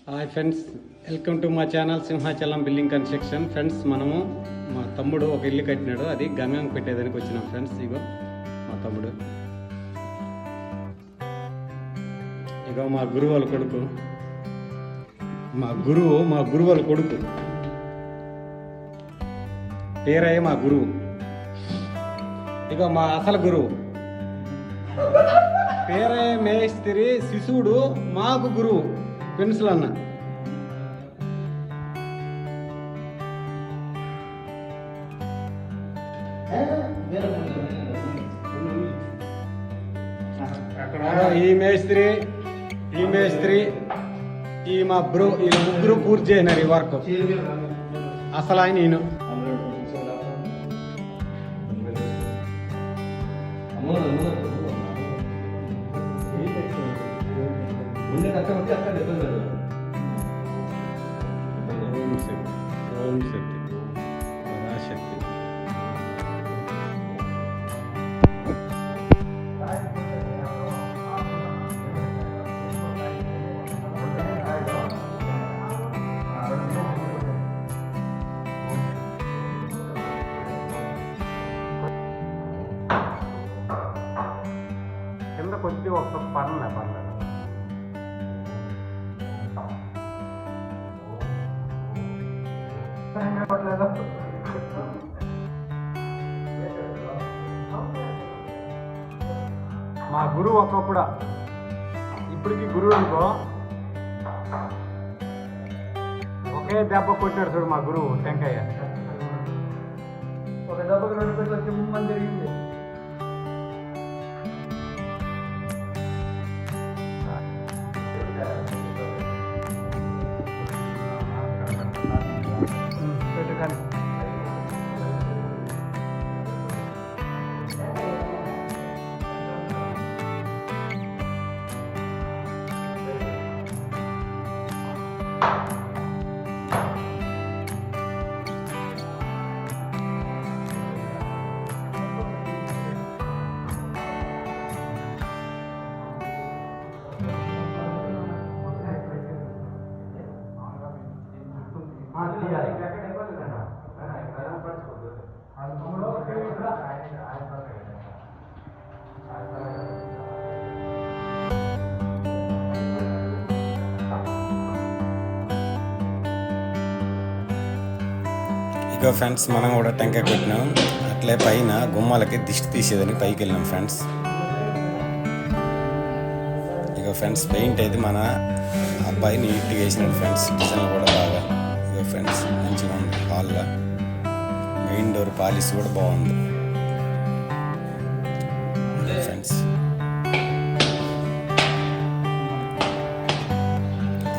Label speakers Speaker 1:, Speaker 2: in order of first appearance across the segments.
Speaker 1: Hi friends, welcome to మా channel Simhachalam building construction. Friends, మనము మా తమ్ముడు ఒక ఇల్లు కట్టినాడు, అది గంగం పెట్టేదానికి వచ్చినాం ఫ్రెండ్స్. ఇగో మా తమ్ముడు, ఇగో మా గురువు వాళ్ళ కొడుకు, మా గురువు వాళ్ళ కొడుకు పేరయ్య మా గురువు. ఇగో మా అసలు గురువు పేరయ్య మేస్త్రి శిశువుడు, మాకు గురువు పెన్సిల్ అన్న. ఈ మేస్త్రి ఈ మా బ్రో, ఈ ముగ్గురు పూర్తి చేయనారు ఈ వర్క్. అసలు ఆయన నేను ఓం శక్తి పరాశక్తి. కింద కొద్ది ఒక పర్లేదు. మా గురువు ఒకప్పుడు, ఇప్పటికి గురువు అనుకో, ఒకే దెబ్బ కొట్టాడు చూడు మా గురువు టెంకయ్య. ఒక దెబ్బకి 2 పెట్లు చిమ్మని జరిగింది. ఇక ఫ్రెండ్స్, మనం కూడా టెంకాయ కొట్టినాం. అట్లే పైన గుమ్మాలకి దిష్టి తీసేదని పైకి వెళ్ళినాం ఫ్రెండ్స్. ఇక ఫ్రెండ్స్, పెయింట్ అయితే మన అబ్బాయి నీట్గా వేసినాడు ఫ్రెండ్స్. డిజైన్ కూడా బాగా. ఇక ఫ్రెండ్స్, మంచిగా ఉంది. హాల్లో మెయిన్ డోర్ పాలిష్ కూడా బాగుంది ఫ్రెండ్స్.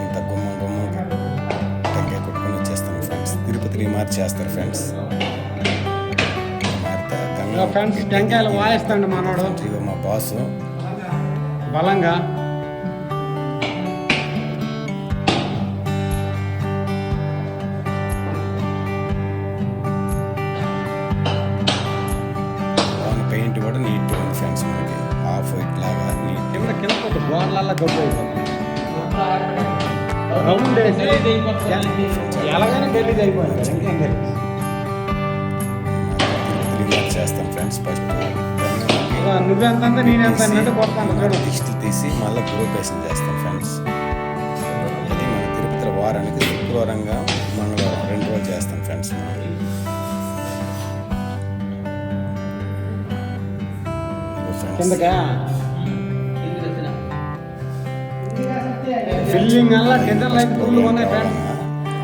Speaker 1: ఇంత గుమ్మం టెంకాయ కొట్టుకొని వచ్చేస్తాం ఫ్రెండ్స్. తిరుపతి మార్చేస్తారు ఫ్రెండ్స్. ఫ్రెండ్స్, టెంకాయలు వాయిస్తాండి మనోడు. ఇక మా బాసు బలంగా పెయింట్ కూడా నీట్గా ఉంది ఫ్రెండ్స్. మనకి హాఫ్ వైట్ లాగా నీట్ కింద గోడలల్లా గొప్ప రౌండ్ ఎలాగైనా గలీజ్ అయిపోయింది. చేస్తాం ఫ్రెండ్స్. ఫస్ట్ నువ్వెంత నేనెంత అన్నట్టు కొడతాను. దిష్టి తీసి మళ్ళీ గృహప్రవేశం చేస్తాం ఫ్రెండ్స్. అది మన తిరుపతిలో వారానికి శుక్రవారంగా మంగళవారం 2 రోజులు చేస్తాం ఫ్రెండ్స్.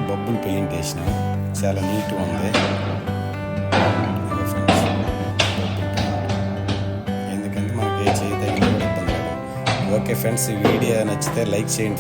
Speaker 1: బొబ్బులు పెయింట్ వేసినాం, చాలా నీట్గా ఉంది. ఎందుకంటే మనకి ఏ చేయి తగిన కూడా ఇబ్బంది లేదు. ఓకే ఫ్రెండ్స్, ఈ వీడియో నచ్చితే లైక్ చేయండి.